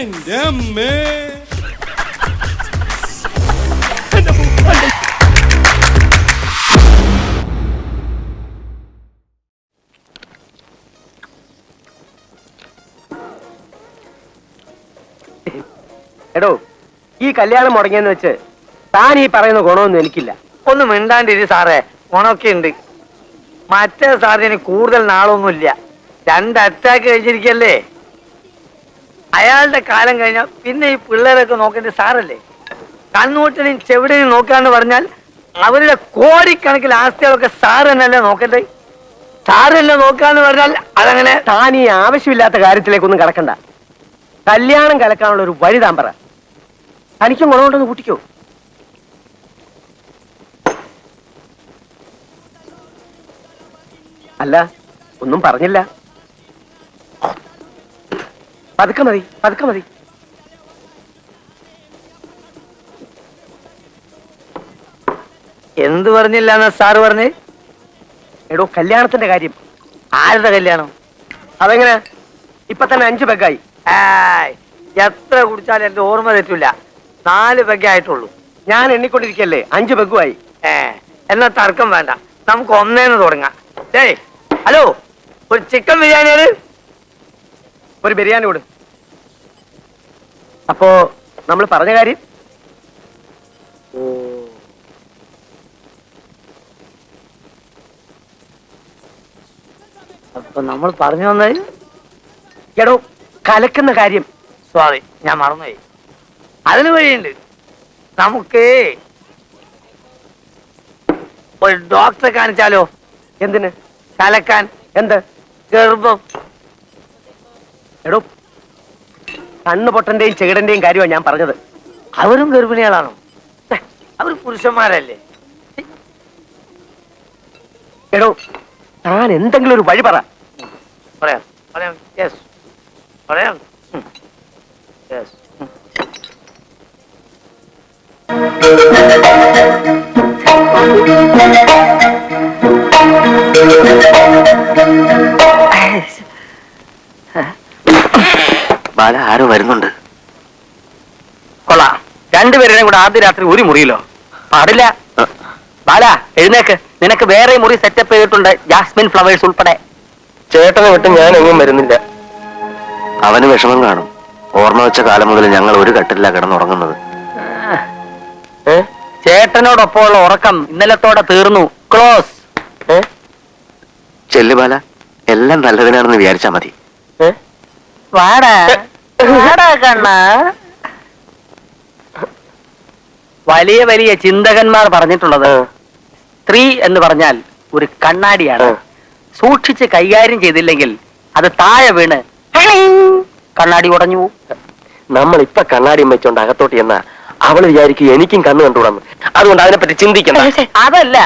എന്റെ അമ്മേ. എടോ, ഈ കല്യാണം മുടങ്ങിയെന്ന് വെച്ച് താൻ ഈ പറയുന്ന ഗുണമൊന്നും എനിക്കില്ല. ഒന്ന് മിണ്ടാണ്ടിരി സാറേ, ഗുണമൊക്കെ ഉണ്ട്. മറ്റേ സാറിന് കൂടുതൽ നാളൊന്നുമില്ല, 2 അറ്റാക്ക് കഴിച്ചിരിക്കല്ലേ. അയാളുടെ കാലം കഴിഞ്ഞാൽ പിന്നെ ഈ പിള്ളേരൊക്കെ നോക്കേണ്ട സാറല്ലേ. കണ്ണൂട്ടിനും ചെവിടിനും നോക്കാന്ന് പറഞ്ഞാൽ അവരുടെ കോടിക്കണക്കിൽ ആസ്തികളൊക്കെ സാറ് തന്നെയല്ലേ നോക്കണ്ടേ. സാറല്ലേ നോക്കാന്ന് പറഞ്ഞാൽ അതങ്ങനെ. താൻ ഈ ആവശ്യമില്ലാത്ത കാര്യത്തിലേക്കൊന്നും കടക്കണ്ട. കല്യാണം കലക്കാനുള്ള ഒരു വഴി താൻ പറ. തനിക്കും ഗുണമുണ്ടെന്ന് കൂട്ടിക്കോ. അല്ല, ഒന്നും പറഞ്ഞില്ല. പതുക്കെ മതി, പതുക്കെ മതി. എന്ത് പറഞ്ഞില്ല എന്നാ സാറ് പറഞ്ഞേ? എടോ, കല്യാണത്തിന്റെ കാര്യം. ആരുടെ കല്യാണം? അതെങ്ങനെ? ഇപ്പൊ തന്നെ 5 പെഗ്ഗായി. എത്ര കുടിച്ചാലും എന്റെ ഓർമ്മ തെറ്റില്ല. 4 പെഗ്ഗേ ആയിട്ടുള്ളൂ. ഞാൻ എണ്ണിക്കൊണ്ടിരിക്കല്ലേ, 5 പെഗ്ഗുമായി. എന്നാ തർക്കം വേണ്ട, നമുക്ക് ഒന്നേന്ന് തുടങ്ങാം. ഹലോ, ഒരു ചിക്കൻ ബിരിയാണി. ഒരു ബിരിയാണി കൊടു. അപ്പോ നമ്മൾ പറഞ്ഞ കാര്യം? അപ്പൊ നമ്മൾ പറഞ്ഞു വന്നത്? എടോ, കലക്കുന്ന കാര്യം. സോറി, ഞാൻ മറന്നുപോയി. അതിന് വഴിയുണ്ട്. നമുക്ക് ഒരു ഡോക്ടറെ കാണിച്ചാലോ? എന്തിന്? കലക്കാൻ. എന്ത്? ഗർഭം. എടോ, കണ്ണു പൊട്ടന്റെയും ചെകിടന്റെയും കാര്യമാണ് ഞാൻ പറഞ്ഞത്. അവരും ഗർഭിണികളാണോ? അവർ പുരുഷന്മാരല്ലേ? എടോ, താൻ എന്തെങ്കിലും ഒരു വഴി പറ. പറയാം പറയാം. യെസ്, പറയാം. യെസ്. ബാല, ആരോ വരുന്നുണ്ട്. കൊള്ളാം. 2 പേരുടെയും കൂടെ ആദ്യ രാത്രി ഒരു മുറിയിലോ? പാടില്ല. ബാല, എഴുന്നേക്ക്. നിനക്ക് വേറെ മുറി സെറ്റപ്പ് ചെയ്തിട്ടുണ്ട്, ജാസ്മിൻ ഫ്ലവേഴ്സ് ഉൾപ്പെടെ. ചേട്ടനെ വിട്ട് ഞാൻ എങ്ങും വരുന്നില്ല. അവന് വിഷമം കാണും. ഓർമ്മ വെച്ച കാലം മുതൽ ഞങ്ങൾ ഒരു കട്ടില്ല കിടന്നുറങ്ങുന്നത്. ചേട്ടനോടൊപ്പമുള്ള ഉറക്കം ഇന്നലത്തോടെ തീർന്നു. ക്ലോസ്. ചെല്ലുബാല, എല്ലാം നല്ലതിനാണെന്ന് വിചാരിച്ചാ മതി. വാടാ വാടാ കണ്ണ. വലിയ വലിയ ചിന്തകന്മാർ പറഞ്ഞിട്ടുള്ളത്, സ്ത്രീ എന്ന് പറഞ്ഞാൽ ഒരു കണ്ണാടിയാണ്. സൂക്ഷിച്ച് കൈകാര്യം ചെയ്തില്ലെങ്കിൽ അത് താഴെ വീണ് കണ്ണാടി ഉടഞ്ഞു പോകും. നമ്മൾ ഇപ്പൊ കണ്ണാടിയും വെച്ചോണ്ട് അകത്തോട്ട് ചെന്നാ അവള് വിചാരിക്കും എനിക്കും കണ്ണ് കണ്ടുകൂടാന്ന്. അതുകൊണ്ട് അതിനെപ്പറ്റി ചിന്തിക്കണം. അതല്ല,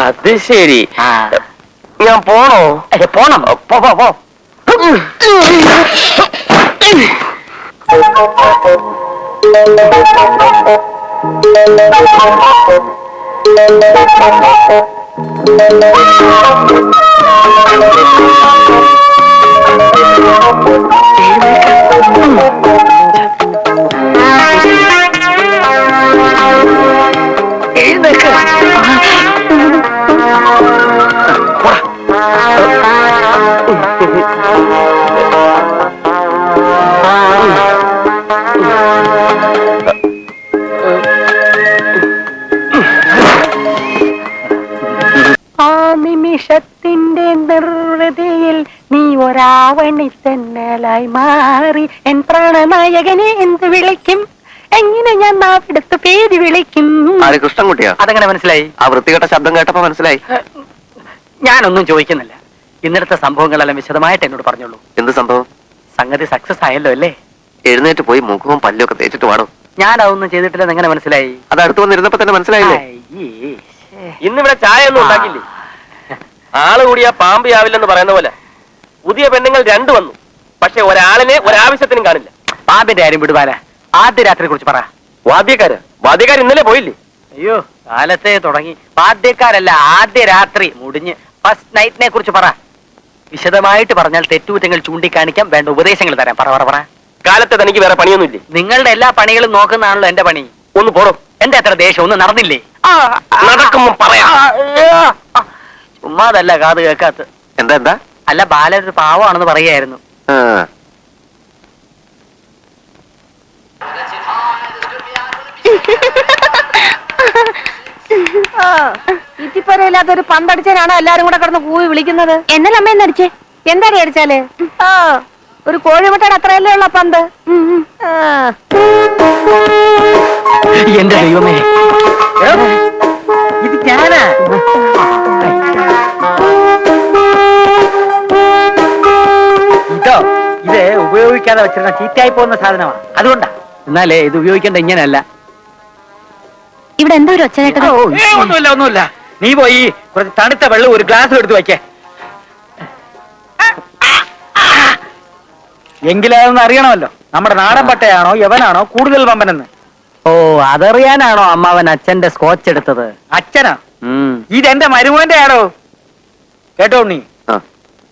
അത് ശരി. ഞാൻ പോണോ? പോണം. പോ പോ പോ. നിമിഷത്തിന്റെ നിർവൃതിയിൽ നീ ഒരാവണി തെന്നലായി മാറി എൻ പ്രാണനായകനെ എന്ത് വിളിക്കും? എങ്ങനെ ഞാൻ നാവെടുത്ത് പേര് വിളിക്കും? കൃഷ്ണൻകുട്ടിയാ? അതെങ്ങനെ മനസ്സിലായി? ആ വൃത്തികെട്ട ശബ്ദം കേട്ടപ്പോ മനസ്സിലായി. ഞാനൊന്നും ചോദിക്കുന്നില്ല. ഇന്നലത്തെ സംഭവങ്ങളെല്ലാം വിശദമായിട്ട് എന്നോട് പറഞ്ഞോളൂ. എന്ത് സംഭവം? സംഗതി സക്സസ് ആയല്ലോ അല്ലേ? എഴുന്നേറ്റ് പോയി മുഖവും പല്ലൊക്കെ തേച്ചിട്ട് വാടോ. ഞാൻ അതൊന്നും ചെയ്തിട്ടില്ലെന്ന് എങ്ങനെ മനസ്സിലായി? അത് അടുത്ത് വന്നിരുന്നപ്പോ തന്നെ മനസ്സിലായില്ലേ? ഇന്നിവിടെ ചായ ഒന്നും ഉണ്ടാക്കില്ലേ? ആള് കൂടിയാ പാമ്പ് ആവില്ലെന്ന് പറയുന്ന പോലെ പുതിയ പെണ്ണുങ്ങൾ 2 വന്നു. പക്ഷെ ഒരാളിനെ ഒരാവശ്യത്തിനും കാണില്ല. പാമ്പിന്റെ കാര്യം വിടുവാല. ആദ്യ രാത്രിയെ കുറിച്ച് പറ. വാദ്യക്കാര് ഇന്നലെ പോയില്ലേ? അയ്യോ, കാലത്തെ തുടങ്ങി. ആദ്യക്കാരല്ല, ആദ്യ രാത്രി മുടിഞ്ഞ്. ഫസ്റ്റ് നൈറ്റിനെ കുറിച്ച് പറ. വിശദമായിട്ട് പറഞ്ഞാൽ തെറ്റുകുറ്റങ്ങൾ ചൂണ്ടിക്കാണിക്കാം, വേണ്ട ഉപദേശങ്ങൾ തരാം. പറ പറ പറ. കാലത്തെ തനിക്ക് വേറെ പണിയൊന്നുമില്ലേ? നിങ്ങളുടെ എല്ലാ പണികളും നോക്കുന്നതാണല്ലോ എന്റെ പണി. ഒന്ന് പോടോ. എന്റെ അത്ര ദേഷ്യം ഒന്നും നടന്നില്ലേ? നടക്കുമ്പോ പറയാം. ചുമ്മാതല്ല കാത് കേക്കാത്ത. എന്താ എന്താ? അല്ല, ബാലൻ ഒരു പാവമാണെന്ന് പറയായിരുന്നു. ആ. ഇത്തിപ്പരയില്ലാത്തൊരു പന്തടിച്ചാണോ എല്ലാരും കൂടെ കിടന്ന് കൂവി വിളിക്കുന്നത്? എന്നല്ല അമ്മ എന്നടിച്ചേ? എന്താടി അടിച്ചാല്? ആ, ഒരു കോഴിമുട്ടയുടെ അത്രയല്ലേ ഉള്ള പന്ത്. ആ. എന്റെ ദൈവമേ, ഇത് ഞാനാ. ഇതോ, ഇത് ഉപയോഗിക്കാതെ വെച്ചിരുന്ന ചീത്തയായി പോകുന്ന സാധനമാണ്, അതുകൊണ്ടാ. എന്നാലേ ഇത് ഉപയോഗിക്കേണ്ട ഇങ്ങനെയല്ല. ഇവിടെ എന്താ ഒരു ഒച്ച കേട്ടത്? ഒന്നുമില്ല ഒന്നുമില്ല. നീ പോയി കുറച്ച് തണുത്ത വെള്ളം ഒരു ഗ്ലാസ് എടുത്ത് വയ്ക്കേ. എങ്കിലതൊന്നും അറിയണമല്ലോ, നമ്മുടെ നാടൻ പട്ടയാണോ യവനാണോ കൂടുതൽ വമ്പനെന്ന്. ഓ, അതറിയാനാണോ അമ്മാവൻ അച്ഛന്റെ സ്കോച്ച് എടുത്തത്? അച്ഛനാ? ഇതെന്റെ മരുമോന്റെ ആണോ? കേട്ടോ നീ, ആ.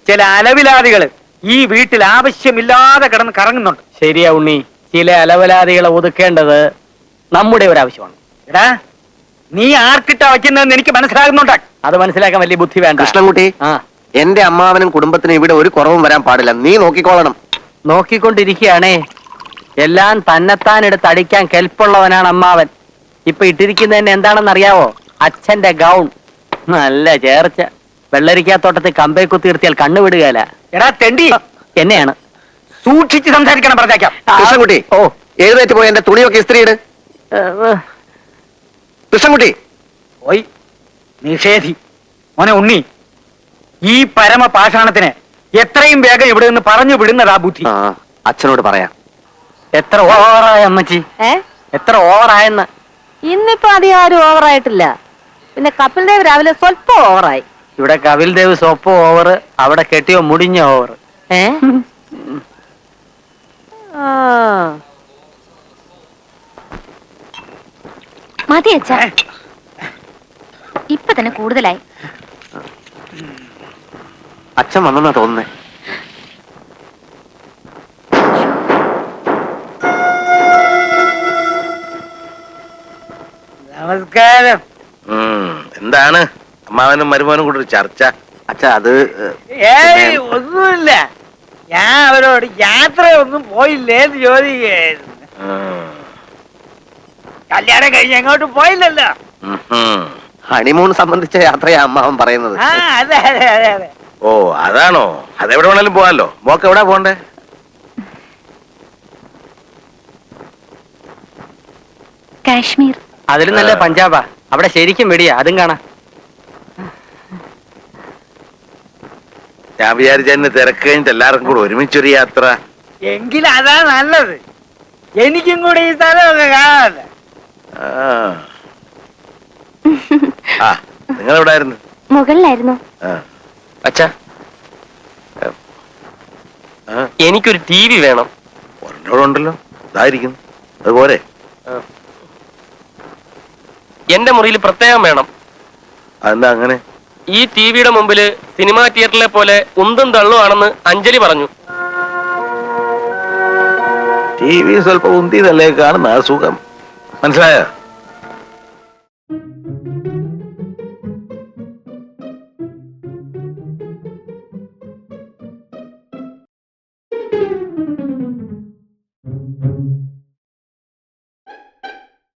ചില അലവിലാദികള് ഈ വീട്ടിൽ ആവശ്യമില്ലാതെ കിടന്ന് കറങ്ങുന്നുണ്ട്. ശരിയാ ഉണ്ണി, ചില അലവലാദികളെ ഒതുക്കേണ്ടത് നമ്മുടെ ഒരു ആവശ്യമാണ്. എടാ, നീ ആർക്കിട്ടാ വയ്ക്കുന്നതെന്ന് എനിക്ക് മനസ്സിലാകുന്നുണ്ട്. അത് മനസ്സിലാക്കാൻ വലിയ ബുദ്ധി വേണ്ട. കൃഷ്ണൻകുട്ടി, ആ, എന്റെ അമ്മാവനും കുടുംബത്തിനും ഇവിടെ ഒരു കുറവും വരാൻ പാടില്ല. നീ നോക്കിക്കോളണം. നോക്കിക്കൊണ്ടിരിക്കുകയാണേ. എല്ലാം തന്നെത്താൻ എടുത്ത് അടിക്കാൻ കെൽപ്പുള്ളവനാണ് അമ്മാവൻ. ഇപ്പൊ ഇട്ടിരിക്കുന്നതന്നെ എന്താണെന്ന് അറിയാവോ? അച്ഛന്റെ ഗൗൺ. നല്ല ചേർച്ച. വെള്ളരിക്കാത്തോട്ടത്തിൽ കമ്പേ കുത്തി നിർത്തിയാൽ കണ്ണു വിടുകയല്ല. എടാ തെണ്ടി, എന്നെയാണ്. സൂക്ഷിച്ച് സംസാരിക്കണം പറഞ്ഞേക്കാം. കൃഷ്ണൻകുട്ടി, ഓ, എഴുന്നേറ്റ് പോയി എന്റെ തുണിയൊക്കെ ഇസ്ത്രീയിട്. കൃഷ്ണൻകുട്ടി, പോയി നിഷേധി. മോനെ ഉണ്ണി, ഈ പരമപാഷാണത്തിന് എത്രയും വേഗം ഇവിടെ നിന്ന് പറഞ്ഞു വിടുന്നതാ ബുദ്ധി. ആ, അച്ഛനോട് പറയാം. എത്ര ഓവറായ അമ്മച്ചി, എത്ര ഓവറായെന്ന്. ഇന്നിപ്പോ അധികം ആരും ഓവറായിട്ടില്ല. പിന്നെ കപിൽ ദേവ് രാവിലെ സ്വല്പം ഓവറായി. ഇവിടെ കപിൽ ദേവ് സൊപ്പ് ഓവർ, അവിടെ കെട്ടിയോ മുടിഞ്ഞ ഓവർ. മതി അച്ഛാ, ഇപ്പൊ തന്നെ കൂടുതലായി. അച്ഛൻ വന്നെന്നാ തോന്നുന്നേ. നമസ്കാരം. എന്താണ് അമ്മാവനും മരുമോനും കൂടെ ഒരു ചർച്ച? അച്ഛാ, അത് ഏയ് ഒന്നുമില്ല. ഞാൻ അവരോട് യാത്ര ഒന്നും പോയില്ലേ എന്ന് ചോദിക്കുകയായിരുന്നു. കല്യാണം കഴിഞ്ഞ് എങ്ങോട്ടും പോയില്ലല്ലോ. ഹണിമൂൺ സംബന്ധിച്ച യാത്രയാ അമ്മാവൻ പറയുന്നത്. ആ, അതെ അതെ അതെ അതെ. ഓ, അതാണോ? അതെവിടെ വേണേലും പോവാല്ലോ. മോക്ക് എവിടാ പോണ്ടേ? കാശ്മീർ. അതിലും നല്ല പഞ്ചാബാ. അവിടെ ശരിക്കും വെടിയാ, അതും കാണാം. ഞാൻ വിചാരിച്ച തിരക്ക് കഴിഞ്ഞിട്ട് എല്ലാവർക്കും കൂടെ ഒരുമിച്ചൊരു യാത്ര. എങ്കിൽ അതാ നല്ലത്. എനിക്കും കൂടെ ഈ സ്ഥലമൊക്കെ കാണാനല്ലേ. ആ, നിങ്ങൾ എവിടായിരുന്നു? മുകളിലായിരുന്നു. അച്ഛാ, എനിക്കൊരു TV വേണം. ഒരെണ്ണോടുണ്ടല്ലോ, ഇതായിരിക്കുന്നു. അതുപോലെ എന്റെ മുറിയിൽ പ്രത്യേകം വേണം. അതെന്താ അങ്ങനെ? ഈ ടിവിയുടെ മുമ്പില് സിനിമാ തിയേറ്ററിലെ പോലെ ഉന്തും തള്ളുവാണെന്ന് അഞ്ജലി പറഞ്ഞു. TV സ്വല്പം ഉന്തിയതല്ലേ കാണുന്ന സുഖം. മനസ്സിലായോ?